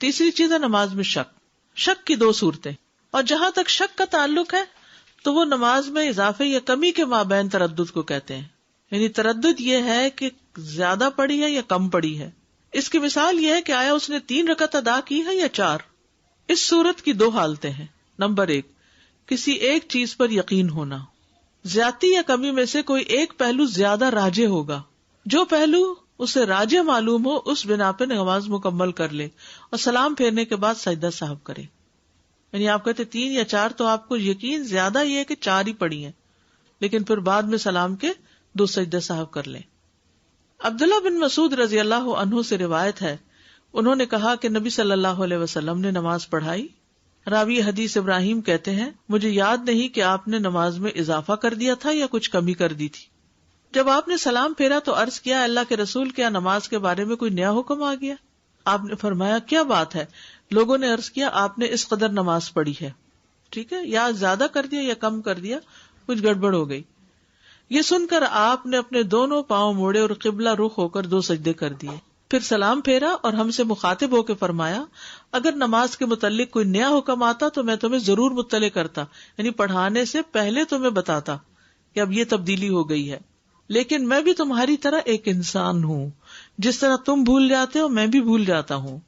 تیسری چیز ہے نماز میں شک. شک کی دو صورتیں، اور جہاں تک شک کا تعلق ہے تو وہ نماز میں اضافے یا کمی کے مابین تردد کو کہتے ہیں. یعنی تردد یہ ہے کہ زیادہ پڑی ہے یا کم پڑی ہے. اس کی مثال یہ ہے کہ آیا اس نے 3 رکعت ادا کی ہے یا 4. اس صورت کی 2 حالتیں ہیں. نمبر 1، کسی ایک چیز پر یقین ہونا. زیادتی یا کمی میں سے کوئی ایک پہلو زیادہ راجح ہوگا. جو پہلو اسے راجح معلوم ہو اس بنا پہ نماز مکمل کر لے اور سلام پھیرنے کے بعد سجدہ سہو کرے. یعنی آپ کہتے 3 یا 4 تو آپ کو یقین زیادہ یہ ہے کہ 4 ہی پڑی ہیں، لیکن پھر بعد میں سلام کے 2 سجدہ سہو کر لیں. عبداللہ بن مسعود رضی اللہ عنہ سے روایت ہے، انہوں نے کہا کہ نبی صلی اللہ علیہ وسلم نے نماز پڑھائی. راوی حدیث ابراہیم کہتے ہیں مجھے یاد نہیں کہ آپ نے نماز میں اضافہ کر دیا تھا یا کچھ کمی کر دی تھی. جب آپ نے سلام پھیرا تو عرض کیا اللہ کے رسول کیا نماز کے بارے میں کوئی نیا حکم آ گیا؟ آپ نے فرمایا کیا بات ہے؟ لوگوں نے عرض کیا آپ نے اس قدر نماز پڑھی ہے. ٹھیک ہے، یا زیادہ کر دیا یا کم کر دیا، کچھ گڑبڑ ہو گئی. یہ سن کر آپ نے اپنے دونوں پاؤں موڑے اور قبلہ رخ ہو کر 2 سجدے کر دیے. پھر سلام پھیرا اور ہم سے مخاطب ہو کے فرمایا اگر نماز کے متعلق کوئی نیا حکم آتا تو میں تمہیں ضرور مطلع کرتا، یعنی پڑھانے سے پہلے تمہیں بتاتا کہ اب یہ تبدیلی ہو گئی ہے. لیکن میں بھی تمہاری طرح ایک انسان ہوں، جس طرح تم بھول جاتے ہو میں بھی بھول جاتا ہوں،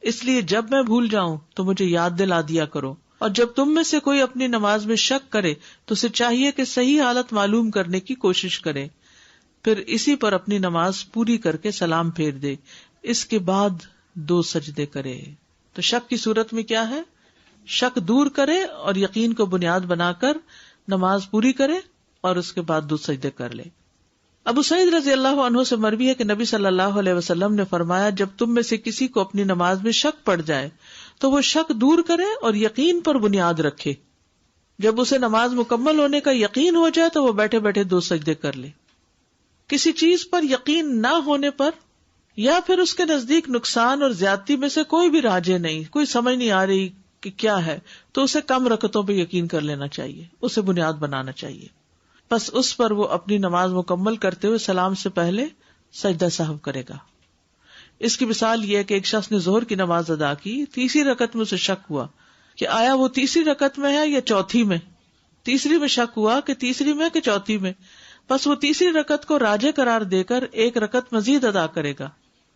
اس لیے جب میں بھول جاؤں تو مجھے یاد دلا دیا کرو. اور جب تم میں سے کوئی اپنی نماز میں شک کرے تو اسے چاہیے کہ صحیح حالت معلوم کرنے کی کوشش کرے، پھر اسی پر اپنی نماز پوری کر کے سلام پھیر دے، اس کے بعد 2 سجدے کرے. تو شک کی صورت میں کیا ہے؟ شک دور کرے اور یقین کو بنیاد بنا کر نماز پوری کرے اور اس کے بعد 2 سجدے کر لے. ابو سعید رضی اللہ عنہ سے مروی ہے کہ نبی صلی اللہ علیہ وسلم نے فرمایا جب تم میں سے کسی کو اپنی نماز میں شک پڑ جائے تو وہ شک دور کرے اور یقین پر بنیاد رکھے. جب اسے نماز مکمل ہونے کا یقین ہو جائے تو وہ بیٹھے بیٹھے 2 سجدے کر لے. کسی چیز پر یقین نہ ہونے پر یا پھر اس کے نزدیک نقصان اور زیادتی میں سے کوئی بھی راجے نہیں، کوئی سمجھ نہیں آ رہی کہ کیا ہے، تو اسے کم رکعتوں پہ یقین کر لینا چاہیے، اسے بنیاد بنانا چاہیے. بس اس پر وہ اپنی نماز مکمل کرتے ہوئے سلام سے پہلے سجدہ سہو کرے گا. اس کی مثال یہ ہے کہ ایک شخص نے ظہر کی نماز ادا کی، تیسری رکعت میں اسے شک ہوا کہ آیا وہ تیسری رکعت میں ہے یا چوتھی میں. تیسری میں شک ہوا کہ تیسری میں کہ چوتھی میں، بس وہ تیسری رکعت کو راجح قرار دے کر 1 رکعت مزید ادا کرے گا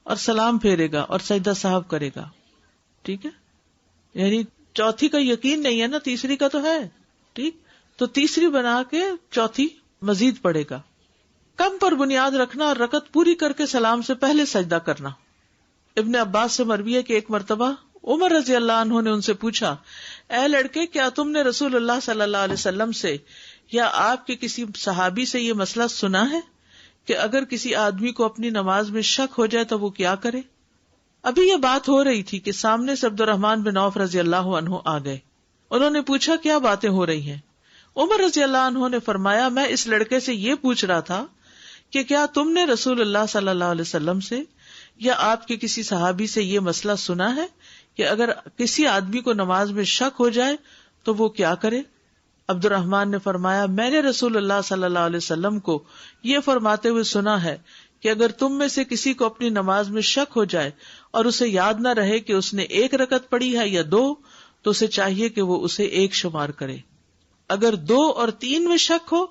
اور سلام پھیرے گا اور سجدہ سہو کرے گا. ٹھیک ہے، یعنی چوتھی کا یقین نہیں ہے نا، تیسری کا تو ہے. ٹھیک، تو تیسری بنا کے چوتھی مزید پڑے گا. کم پر بنیاد رکھنا اور رکعت پوری کر کے سلام سے پہلے سجدہ کرنا. ابن عباس سے مروی ہے کہ ایک مرتبہ عمر رضی اللہ عنہ نے ان سے پوچھا اے لڑکے کیا تم نے رسول اللہ صلی اللہ علیہ وسلم سے یا آپ کے کسی صحابی سے یہ مسئلہ سنا ہے کہ اگر کسی آدمی کو اپنی نماز میں شک ہو جائے تو وہ کیا کرے؟ ابھی یہ بات ہو رہی تھی کہ سامنے سے عبد الرحمن بن عوف رضی اللہ عنہ آ گئے. انہوں نے پوچھا کیا باتیں ہو رہی ہیں؟ عمر رضی اللہ عنہ نے فرمایا میں اس لڑکے سے یہ پوچھ رہا تھا کہ کیا تم نے رسول اللہ صلی اللہ علیہ وسلم سے یا آپ کے کسی صحابی سے یہ مسئلہ سنا ہے کہ اگر کسی آدمی کو نماز میں شک ہو جائے تو وہ کیا کرے؟ عبد الرحمن نے فرمایا میں نے رسول اللہ صلی اللہ علیہ وسلم کو یہ فرماتے ہوئے سنا ہے کہ اگر تم میں سے کسی کو اپنی نماز میں شک ہو جائے اور اسے یاد نہ رہے کہ اس نے 1 رکعت پڑھی ہے یا 2 تو اسے چاہیے کہ وہ اسے 1 شمار کرے. اگر 2 اور 3 میں شک ہو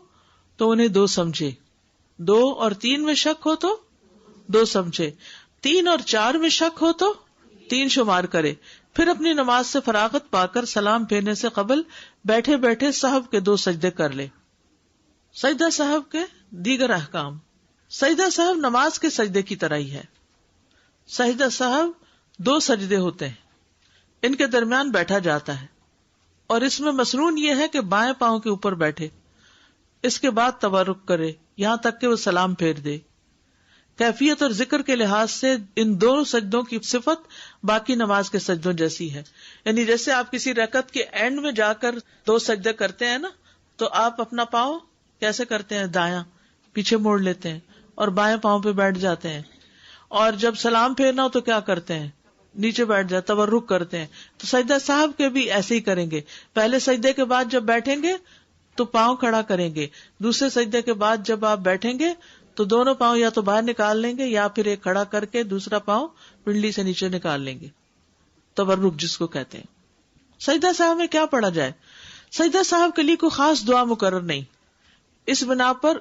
تو انہیں 2 سمجھے، 2 اور 3 میں شک ہو تو 2 سمجھے، 3 اور 4 میں شک ہو تو 3 شمار کرے. پھر اپنی نماز سے فراغت پا کر سلام پھیرنے سے قبل بیٹھے بیٹھے سہو کے 2 سجدے کر لے. سجدہ سہو کے دیگر احکام. سجدہ سہو نماز کے سجدے کی طرح ہی ہے. سجدہ سہو 2 سجدے ہوتے ہیں، ان کے درمیان بیٹھا جاتا ہے اور اس میں مسنون یہ ہے کہ بائیں پاؤں کے اوپر بیٹھے، اس کے بعد تورک کرے یہاں تک کہ وہ سلام پھیر دے. کیفیت اور ذکر کے لحاظ سے ان 2 سجدوں کی صفت باقی نماز کے سجدوں جیسی ہے. یعنی جیسے آپ کسی رکعت کے اینڈ میں جا کر 2 سجدے کرتے ہیں نا، تو آپ اپنا پاؤں کیسے کرتے ہیں؟ دایاں پیچھے موڑ لیتے ہیں اور بائیں پاؤں پہ بیٹھ جاتے ہیں. اور جب سلام پھیرنا ہو تو کیا کرتے ہیں؟ نیچے بیٹھ جاتے، تورک کرتے ہیں. تو سجدہ صاحب کے بھی ایسے ہی کریں گے. پہلے سجدے کے بعد جب بیٹھیں گے تو پاؤں کھڑا کریں گے، دوسرے سجدے کے بعد جب آپ بیٹھیں گے تو دونوں پاؤں یا تو باہر نکال لیں گے یا پھر ایک کھڑا کر کے دوسرا پاؤں پنڈلی سے نیچے نکال لیں گے. تورک جس کو کہتے ہیں. سجدہ صاحب میں کیا پڑھا جائے؟ سجدہ صاحب کے لیے کوئی خاص دعا مقرر نہیں. اس بنا پر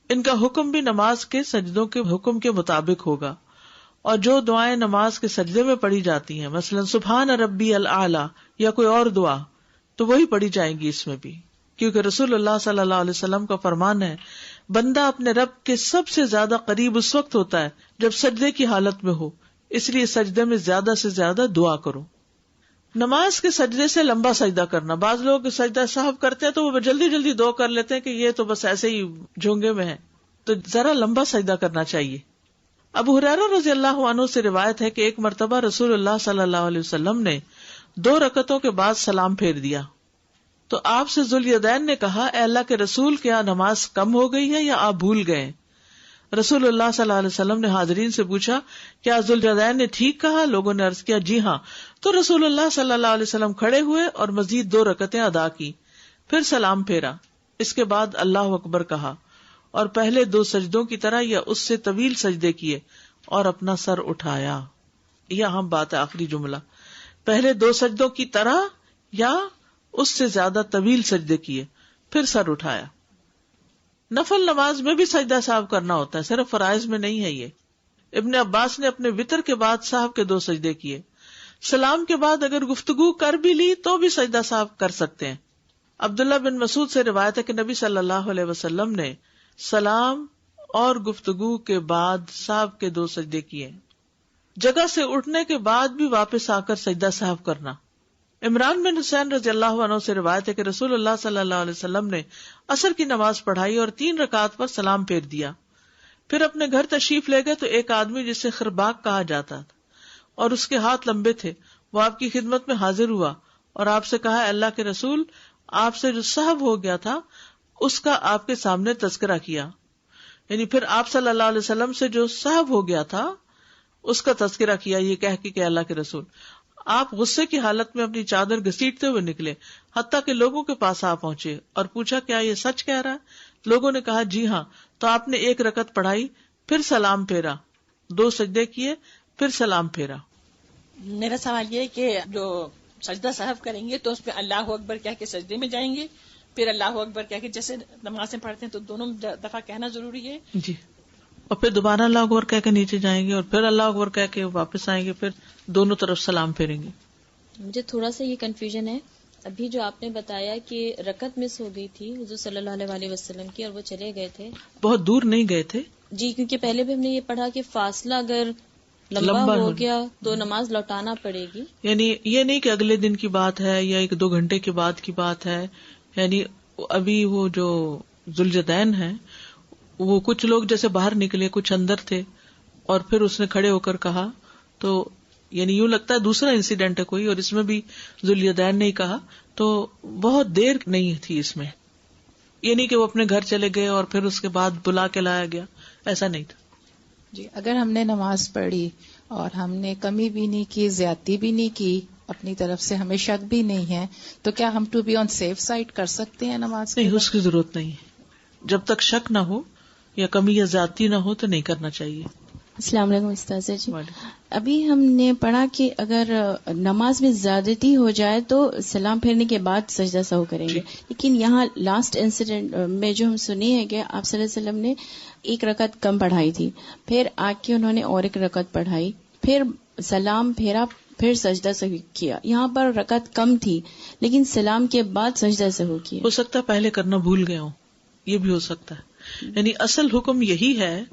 ان کا حکم بھی نماز کے سجدوں کے حکم کے مطابق ہوگا، اور جو دعائیں نماز کے سجدے میں پڑھی جاتی ہیں، مثلا سبحان ربی الاعلی یا کوئی اور دعا، تو وہی پڑھی جائیں گی اس میں بھی، کیونکہ رسول اللہ صلی اللہ علیہ وسلم کا فرمان ہے بندہ اپنے رب کے سب سے زیادہ قریب اس وقت ہوتا ہے جب سجدے کی حالت میں ہو، اس لیے سجدے میں زیادہ سے زیادہ دعا کرو. نماز کے سجدے سے لمبا سجدہ کرنا، بعض لوگ سجدہ صاحب کرتے ہیں تو وہ جلدی جلدی دعا کر لیتے ہیں کہ یہ تو بس ایسے ہی جھونگے میں ہے، تو ذرا لمبا سجدہ کرنا چاہیے. ابو ہریرہ رضی اللہ عنہ سے روایت ہے کہ ایک مرتبہ رسول اللہ صلی اللہ علیہ وسلم نے 2 رکعتوں کے بعد سلام پھیر دیا تو آپ سے ذوالیدین نے کہا، اے اللہ کے رسول، کیا نماز کم ہو گئی ہے یا آپ بھول گئے؟ رسول اللہ صلی اللہ علیہ وسلم نے حاضرین سے پوچھا، کیا ذوالیدین نے ٹھیک کہا؟ لوگوں نے عرض کیا، جی ہاں. تو رسول اللہ صلی اللہ علیہ وسلم کھڑے ہوئے اور مزید 2 رکعتیں ادا کی، پھر سلام پھیرا. اس کے بعد اللہ اکبر کہا اور پہلے 2 سجدوں کی طرح یا اس سے طویل سجدے کیے اور اپنا سر اٹھایا. یہ اہم بات ہے، آخری جملہ، پہلے 2 سجدوں کی طرح یا اس سے زیادہ طویل سجدے کیے پھر سر اٹھایا. نفل نماز میں بھی سجدہ صاحب کرنا ہوتا ہے، صرف فرائض میں نہیں ہے یہ. ابن عباس نے اپنے وتر کے بعد صاحب کے 2 سجدے کیے. سلام کے بعد اگر گفتگو کر بھی لی تو بھی سجدہ صاحب کر سکتے ہیں. عبداللہ بن مسعود سے روایت ہے کہ نبی صلی اللہ علیہ وسلم نے سلام اور گفتگو کے بعد صاحب کے 2 سجدے کیے. جگہ سے اٹھنے کے بعد بھی واپس آ کر سجدہ صاحب کرنا. عمران بن حسین رضی اللہ عنہ سے روایت ہے کہ رسول اللہ صلی اللہ علیہ وسلم نے عصر کی نماز پڑھائی اور 3 رکعات پر سلام پھیر دیا. پھر اپنے گھر تشریف لے گئے تو ایک آدمی جسے خرباق کہا جاتا تھا اور اس کے ہاتھ لمبے تھے، وہ آپ کی خدمت میں حاضر ہوا اور آپ سے کہا، اللہ کے رسول، آپ سے جو سہو ہو گیا تھا اس کا آپ کے سامنے تذکرہ کیا. یعنی پھر آپ صلی اللہ علیہ وسلم سے جو سہو ہو گیا تھا اس کا تذکرہ کیا، یہ کہہ کے کہ اللہ کے رسول. آپ غصے کی حالت میں اپنی چادر گھسیٹتے ہوئے نکلے، حتیٰ کہ لوگوں کے پاس آ پہنچے اور پوچھا، کیا یہ سچ کہہ رہا ہے؟ لوگوں نے کہا، جی ہاں. تو آپ نے 1 رکعت پڑھائی، پھر سلام پھیرا، 2 سجدے کیے، پھر سلام پھیرا. میرا سوال یہ ہے کہ جو سجدہ صاحب کریں گے تو اس پہ اللہ اکبر کہہ کے سجدے میں جائیں گے، پھر اللہ اکبر کہہ کے، جیسے نمازیں پڑھتے ہیں تو دونوں دفعہ کہنا ضروری ہے؟ جی، اور پھر دوبارہ اللہ اکبر کہہ کے نیچے جائیں گے اور پھر اللہ اکبر کہہ کے واپس آئیں گے، پھر دونوں طرف سلام پھیریں گے. مجھے تھوڑا سا یہ کنفیوژن ہے، ابھی جو آپ نے بتایا کہ رکعت مس ہو گئی تھی حضور صلی اللہ علیہ وسلم کی اور وہ چلے گئے تھے، بہت دور نہیں گئے تھے. جی، کیونکہ پہلے بھی ہم نے یہ پڑھا کہ فاصلہ اگر لمبا ہو گیا تو نماز لوٹانا پڑے گی. یعنی یہ نہیں کہ اگلے دن کی بات ہے یا 1-2 گھنٹے کے بعد کی بات ہے. یعنی ابھی وہ جو ذوالجدین ہیں وہ کچھ لوگ جیسے باہر نکلے، کچھ اندر تھے، اور پھر اس نے کھڑے ہو کر کہا، تو یعنی یوں لگتا ہے دوسرا انسیڈنٹ ہے کوئی، اور اس میں بھی ذوالجدین نے ہی کہا، تو بہت دیر نہیں تھی اس میں. یہ نہیں کہ وہ اپنے گھر چلے گئے اور پھر اس کے بعد بلا کے لایا گیا، ایسا نہیں تھا. جی، اگر ہم نے نماز پڑھی اور ہم نے کمی بھی نہیں کی، زیادتی بھی نہیں کی، اپنی طرف سے ہمیں شک بھی نہیں ہے، تو کیا ہم to be on safe side کر سکتے ہیں نماز؟ نہیں، اس کی ضرورت نہیں ہے. جب تک شک نہ ہو یا کمی یا زیادتی نہ ہو تو نہیں کرنا چاہیے. السلام علیکم استاذہ جی. ابھی ہم نے پڑھا کہ اگر نماز میں زیادتی ہو جائے تو سلام پھیرنے کے بعد سجدہ سہو کریں گے، لیکن یہاں لاسٹ انسیڈنٹ میں جو ہم سنی ہے کہ آپ صلی اللہ علیہ وسلم نے 1 رکعت کم پڑھائی تھی، پھر آ کے انہوں نے اور 1 رکعت پڑھائی، پھر سلام پھیرا، پھر سجدہ سہو کیا. یہاں پر رکعت کم تھی لیکن سلام کے بعد سجدہ سہو کیا. ہو سکتا ہے پہلے کرنا بھول گیا ہوں، یہ بھی ہو سکتا ہے. یعنی اصل حکم یہی ہے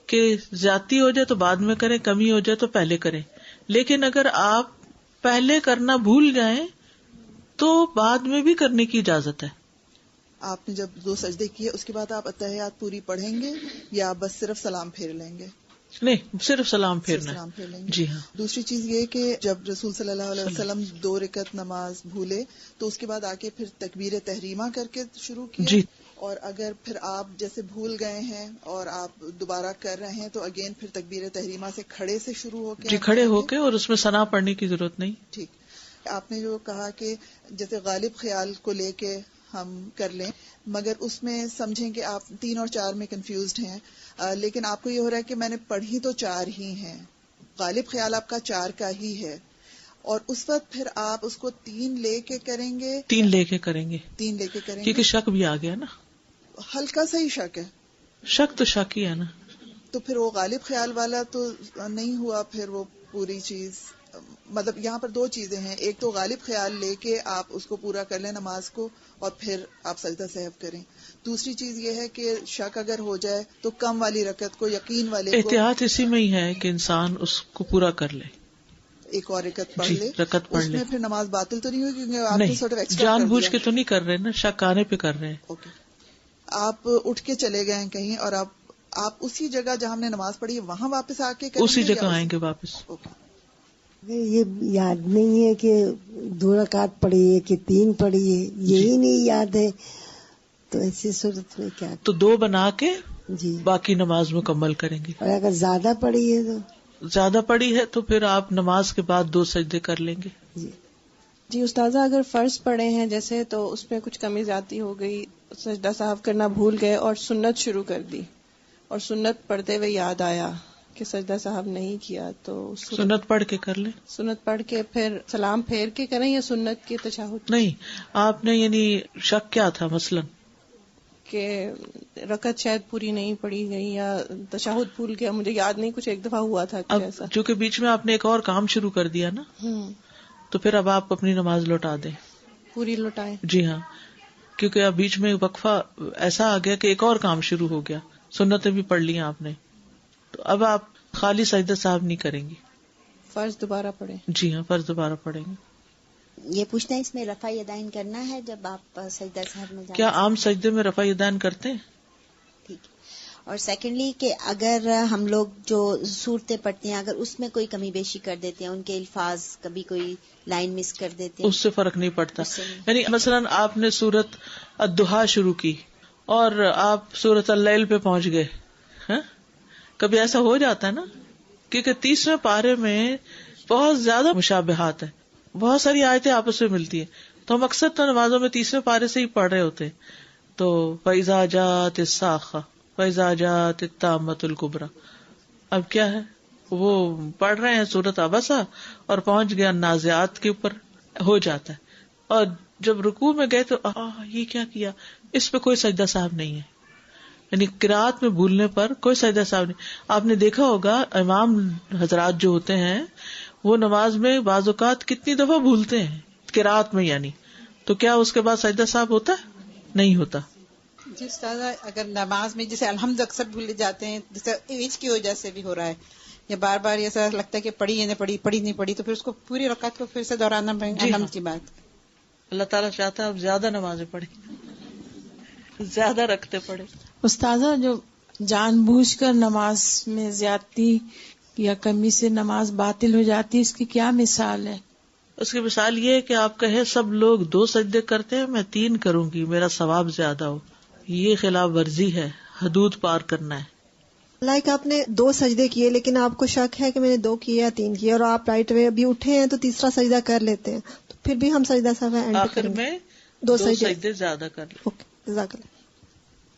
کہ زیادتی ہو جائے تو بعد میں کریں، کمی ہو جائے تو پہلے کریں. لیکن اگر آپ پہلے کرنا بھول جائیں تو بعد میں بھی کرنے کی اجازت ہے. آپ نے جب 2 سجدے کیے اس کے بعد آپ اتحیات پوری پڑھیں گے یا بس صرف سلام پھیر لیں گے؟ نہیں، صرف سلام پھیرنا. سلام پھیر لیں گے. جی ہاں. دوسری چیز یہ کہ جب رسول صلی اللہ علیہ وسلم 2 رکعت نماز بھولے تو اس کے بعد آ کے پھر تکبیر تحریمہ کر کے شروع کیا. جی. اور اگر پھر آپ جیسے بھول گئے ہیں اور آپ دوبارہ کر رہے ہیں تو اگین پھر تکبیر تحریمہ سے کھڑے سے شروع ہو کے؟ جی، کھڑے ہو کے، اور اس میں ثنا پڑھنے کی ضرورت نہیں. ٹھیک. آپ نے جو کہا کہ جیسے غالب خیال کو لے کے ہم کر لیں، مگر اس میں سمجھیں کہ آپ 3 اور 4 میں کنفیوزڈ ہیں، لیکن آپ کو یہ ہو رہا ہے کہ میں نے پڑھی تو 4 ہی ہیں، غالب خیال آپ کا 4 کا ہی ہے، اور اس وقت پھر آپ اس کو 3 لے کے کریں گے؟ 3 لے کے کریں گے، 3 لے کے کریں گے کیونکہ شک بھی آ گیا نا. ہلکا سا ہی شک ہے. شک تو شک ہی ہے نا. تو پھر وہ غالب خیال والا تو نہیں ہوا پھر وہ پوری چیز. مطلب یہاں پر 2 چیزیں ہیں، ایک تو غالب خیال لے کے آپ اس کو پورا کر لیں نماز کو اور پھر آپ سجدہ سہو کریں. دوسری چیز یہ ہے کہ شک اگر ہو جائے تو کم والی رکعت کو، یقین والے کو، احتیاط اسی میں ہی ہے کہ انسان اس کو پورا کر لے، ایک اور رکعت پڑھ جی لے. رکعت پڑھ اس لے. میں پھر نماز باطل تو نہیں ہوگی کیونکہ آپ نے سارٹ آف نہیں، ایکسٹرا جان کر بوجھ دیا. کے تو نہیں کر رہے نا، شک آنے پہ کر رہے ہیں. اوکے. آپ اٹھ کے چلے گئے ہیں کہیں اور آپ اسی جگہ جہاں ہم نے نماز پڑھی ہے وہاں واپس آ کے کریں اسی گے جگہ یا آئیں گے واپس. اوکے. یہ یاد نہیں ہے کہ 2 رکعت پڑھی ہے کہ 3 پڑھی ہے، یہی نہیں یاد ہے، تو ایسی صورت میں کیا؟ تو 2 بنا کے جی. باقی نماز مکمل کریں گے. اور اگر زیادہ پڑھی ہے تو زیادہ پڑی ہے تو پھر آپ نماز کے بعد 2 سجدے کر لیں گے. جی استاذہ، اگر فرض پڑے ہیں جیسے تو اس میں کچھ کمی زیادتی ہو گئی، سجدہ صاحب کرنا بھول گئے اور سنت شروع کر دی، اور سنت پڑھتے ہوئے یاد آیا کہ سجدہ صاحب نہیں کیا، تو سنت پڑھ کے کر لیں. سنت پڑھ کے پھر سلام پھیر کے کریں یا سنت کے تشہد؟ نہیں، آپ نے یعنی شک کیا تھا مثلا کہ رکعت شاید پوری نہیں پڑھی گئی یا تشہد بھول گیا، مجھے یاد نہیں، کچھ ایک دفعہ ہوا تھا اب ایسا. چونکہ بیچ میں آپ نے ایک اور کام شروع کر دیا نا، تو پھر اب آپ اپنی نماز لوٹا دیں. پوری لوٹائیں. جی ہاں، کیونکہ اب بیچ میں وقفہ ایسا آ گیا کہ ایک اور کام شروع ہو گیا، سنتیں بھی پڑھ لی آپ نے، تو اب آپ خالی سجدہ صاحب نہیں کریں گی. فرض دوبارہ پڑھیں. جی ہاں، فرض دوبارہ پڑھیں گے. یہ پوچھنا ہے اس میں رفع یدین کرنا ہے جب آپ سجدہ صاحب میں جائیں؟ کیا عام سجدے میں رفع یدین کرتے ہیں؟ ٹھیک ہے. اور سیکنڈلی کہ اگر ہم لوگ جو صورتیں پڑھتے ہیں اگر اس میں کوئی کمی بیشی کر دیتے ہیں، ان کے الفاظ کبھی کوئی لائن مس کر دیتے ہیں، اس سے فرق نہیں پڑتا. یعنی مثلا آپ نے سورت الضحیٰ شروع کی اور آپ سورت اللیل پہ پہنچ گئے، ہاں کبھی ایسا ہو جاتا ہے نا، کیونکہ 30ویں پارے میں بہت زیادہ مشابہات ہیں، بہت ساری آیتیں آپس میں ملتی ہیں، تو ہم اکثر تو نمازوں میں 30ویں پارے سے ہی پڑھ رہے ہوتے ہیں. تو فَإِذَا جَاءَتِ الصَّاخَّةُ فَإِذَا جَاءَتِ التَّامَّةُ الْكُبْرَىٰ، اب کیا ہے، وہ پڑھ رہے ہیں سورت عبسہ اور پہنچ گیا نازعات کے اوپر، ہو جاتا ہے. اور جب رکوع میں گئے تو یہ کیا کیا، اس پہ کوئی سجدہ صاحب نہیں ہے. یعنی قرات میں بھولنے پر کوئی سجدہ صاحب نہیں. آپ نے دیکھا ہوگا امام حضرات جو ہوتے ہیں وہ نماز میں بعض اوقات کتنی دفعہ بھولتے ہیں قرات میں، یعنی تو کیا اس کے بعد سجدہ صاحب ہوتا ہے؟ نہیں ہوتا. جی استاذہ، اگر نماز میں جیسے الحمد اکثر بھول جاتے ہیں، جیسے ایج کی وجہ سے بھی ہو رہا ہے، یا بار بار ایسا لگتا ہے کہ پڑھی نہیں پڑھی، تو پھر اس کو پوری رکعت کو پھر سے دہرانا پڑے گا. الحمد کی بات اللہ تعالیٰ چاہتا ہے اب زیادہ نمازیں پڑھیں، زیادہ رکھتے پڑھیں. استاذہ، جو جان بوجھ کر نماز میں زیادتی یا کمی سے نماز باطل ہو جاتی، اس کی کیا مثال ہے؟ اس کی مثال یہ ہے کہ آپ کہیں سب لوگ 2 سجدے کرتے ہیں، میں 3 کروں گی، میرا ثواب زیادہ ہو. یہ خلاف ورزی ہے، حدود پار کرنا ہے. لائک آپ نے 2 سجدے کیے لیکن آپ کو شک ہے کہ میں نے 2 کیے یا 3 کیے، اور آپ رائٹ وے ابھی اٹھے ہیں تو تیسرا سجدہ کر لیتے ہیں، تو پھر بھی ہم سجدہ سہو اینڈ آخر میں 2 سجدے زیادہ کر لیں. اوکے، جزاک اللہ.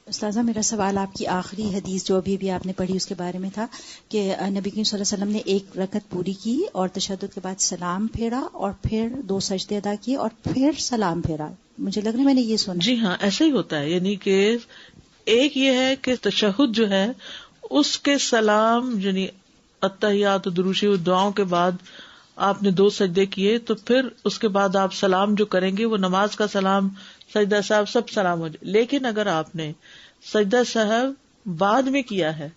استاذہ، میرا سوال آپ کی آخری حدیث جو ابھی آپ نے پڑھی اس کے بارے میں تھا کہ نبی کریم صلی اللہ علیہ وسلم نے 1 رکعت پوری کی اور تشہد کے بعد سلام پھیرا اور پھر 2 سجدے ادا کیے اور پھر سلام پھیرا. مجھے لگ رہا ہے میں نے یہ سنا. جی ہاں، ایسا ہی ہوتا ہے. یعنی کہ ایک یہ ہے کہ تشہد جو ہے اس کے سلام، یعنی التحیات و دروشی و دعاؤں کے بعد آپ نے 2 سجدے کیے، تو پھر اس کے بعد آپ سلام جو کریں گے وہ نماز کا سلام، سجدہ صاحب سب سلام ہو جائے. لیکن اگر آپ نے سجدہ صاحب بعد میں کیا ہے،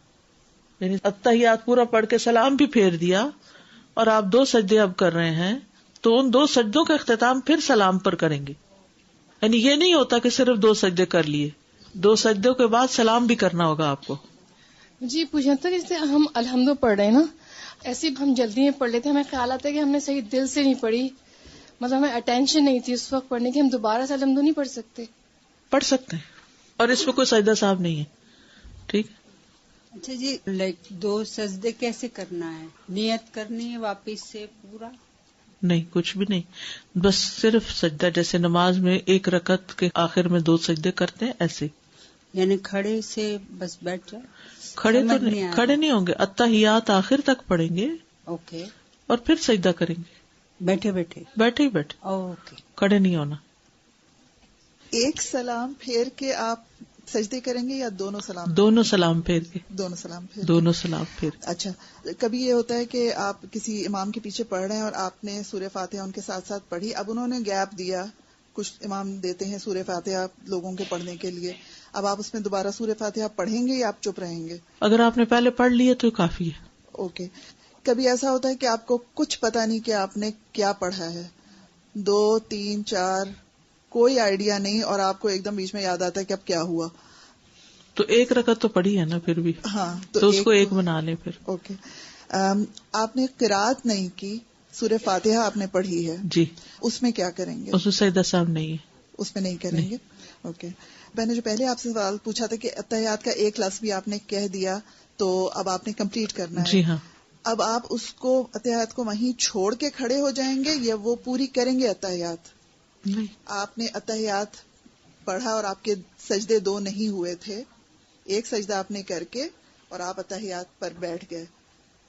یعنی التحیات پورا پڑھ کے سلام بھی پھیر دیا اور آپ 2 سجدے اب کر رہے ہیں، تو ان 2 سجدوں کا اختتام پھر سلام پر کریں گے. یعنی یہ نہیں ہوتا کہ صرف 2 سجدے کر لیے، 2 سجدوں کے بعد سلام بھی کرنا ہوگا آپ کو. جی پوچھنا تھا، جیسے ہم الحمد پڑھ رہے ہیں نا، ایسے ہم جلدی میں پڑھ لیتے ہیں، ہمیں خیال آتا ہے کہ ہم نے صحیح دل سے نہیں پڑھی، مطلب ہمیں اٹینشن نہیں تھی اس وقت پڑھنے کی، ہم دوبارہ سے الحمد نہیں پڑھ سکتے؟ پڑھ سکتے ہیں، اور اس پہ کوئی سجدہ صاحب نہیں ہے. ٹھیک. اچھا جی، 2 سجدے کیسے کرنا ہے؟ نیت کرنی ہے واپس سے پورا؟ نہیں، کچھ بھی نہیں، بس صرف سجدہ. جیسے نماز میں 1 رکعت کے آخر میں 2 سجدے کرتے ہیں، ایسے. یعنی کھڑے سے بس بیٹھ جائے؟ کھڑے تو نہیں، کھڑے نہیں ہوں گے، التحیات آخر تک پڑھیں گے، اوکے، اور پھر سجدہ کریں گے. بیٹھے بیٹھے بیٹھے ہی بیٹھے, اوکے, کھڑے نہیں ہونا. ایک سلام پھیر کے آپ سجدے کریں گے یا دونوں سلام؟ دونوں سلام پھیر کے. دونوں سلام پھیر دونوں سلام پھیر. اچھا, کبھی یہ ہوتا ہے کہ آپ کسی امام کے پیچھے پڑھ رہے ہیں اور آپ نے سورہ فاتحہ ان کے ساتھ ساتھ پڑھی, اب انہوں نے گیپ دیا, کچھ امام دیتے ہیں سورہ فاتحہ لوگوں کے پڑھنے کے لیے, اب آپ اس میں دوبارہ سورہ فاتحہ پڑھیں گے یا آپ چپ رہیں گے؟ اگر آپ نے پہلے پڑھ لی ہے تو کافی ہے. اوکے. کبھی ایسا ہوتا ہے کہ آپ کو کچھ پتا نہیں کہ آپ نے کیا پڑھا ہے, 2 3 4 کوئی آئیڈیا نہیں, اور آپ کو ایک دم بیچ میں یاد آتا ہے کہ اب کیا ہوا, تو ایک رکعت تو پڑھی ہے نا پھر بھی, ہاں تو اس کو ایک بنا لیں پھر. اوکے. آپ نے قرات نہیں کی, سورہ فاتحہ آپ نے پڑھی ہے جی, اس میں کیا کریں گے؟ اس میں سجدہ سہو نہیں ہے, اس میں نہیں کریں گے. اوکے. میں نے جو پہلے آپ سے سوال پوچھا تھا کہ اتحیات کا ایک لفظ بھی آپ نے کہہ دیا تو اب آپ نے کمپلیٹ کرنا ہے. جی ہاں. اب آپ اس کو اتحیات کو وہیں چھوڑ کے کھڑے ہو جائیں گے یا وہ پوری کریں گے اتحیات؟ نہیں, آپ نے اتحیات پڑھا اور آپ کے سجدے 2 نہیں ہوئے تھے, ایک سجدہ آپ نے کر کے اور آپ اتحیات پر بیٹھ گئے,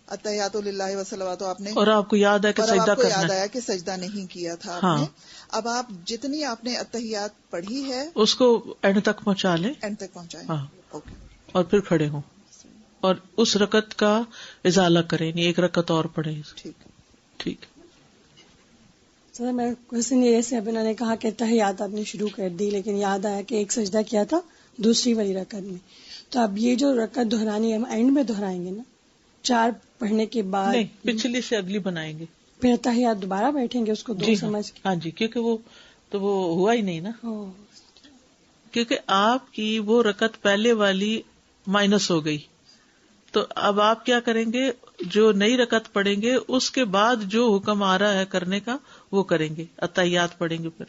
اتحیات للہ وصلوات آپ نے, اور آپ کو یاد ہے کہ سجدہ آپ کو کرنا یاد ہے, آیا کہ سجدہ نہیں کیا تھا آپ ہاں. نے. اب آپ جتنی آپ نے اتحیات پڑھی ہے اس کو اینڈ تک پہنچا لیں, اینڈ تک پہنچائیں. ہاں, اوکے. اور پھر کھڑے ہوں اور اس رکعت کا ازالہ کریں, نہیں ایک رکعت اور پڑھیں. ٹھیک ٹھیک. سر میں کوشچن یہ سے ابھی انہوں نے کہا کہ تحیات آپ نے شروع کر دی, لیکن یاد آیا کہ ایک سجدہ کیا تھا دوسری والی رکعت میں, تو اب یہ جو رکعت دہرانی ہے ہم اینڈ میں دہرائیں گے نا, 4 پڑھنے کے بعد؟ نہیں, پچھلی سے اگلی بنائیں گے, پھر تحیات دوبارہ بیٹھیں گے اس کو 2 سمجھ کے. ہاں جی, کیونکہ وہ ہوا ہی نہیں نا, کیونکہ آپ کی وہ رکعت پہلے والی مائنس ہو گئی, تو اب آپ کیا کریں گے, جو نئی رکعت پڑھیں گے اس کے بعد جو حکم آ رہا ہے کرنے کا وہ کریں گے, اتحیات پڑھیں گے پھر.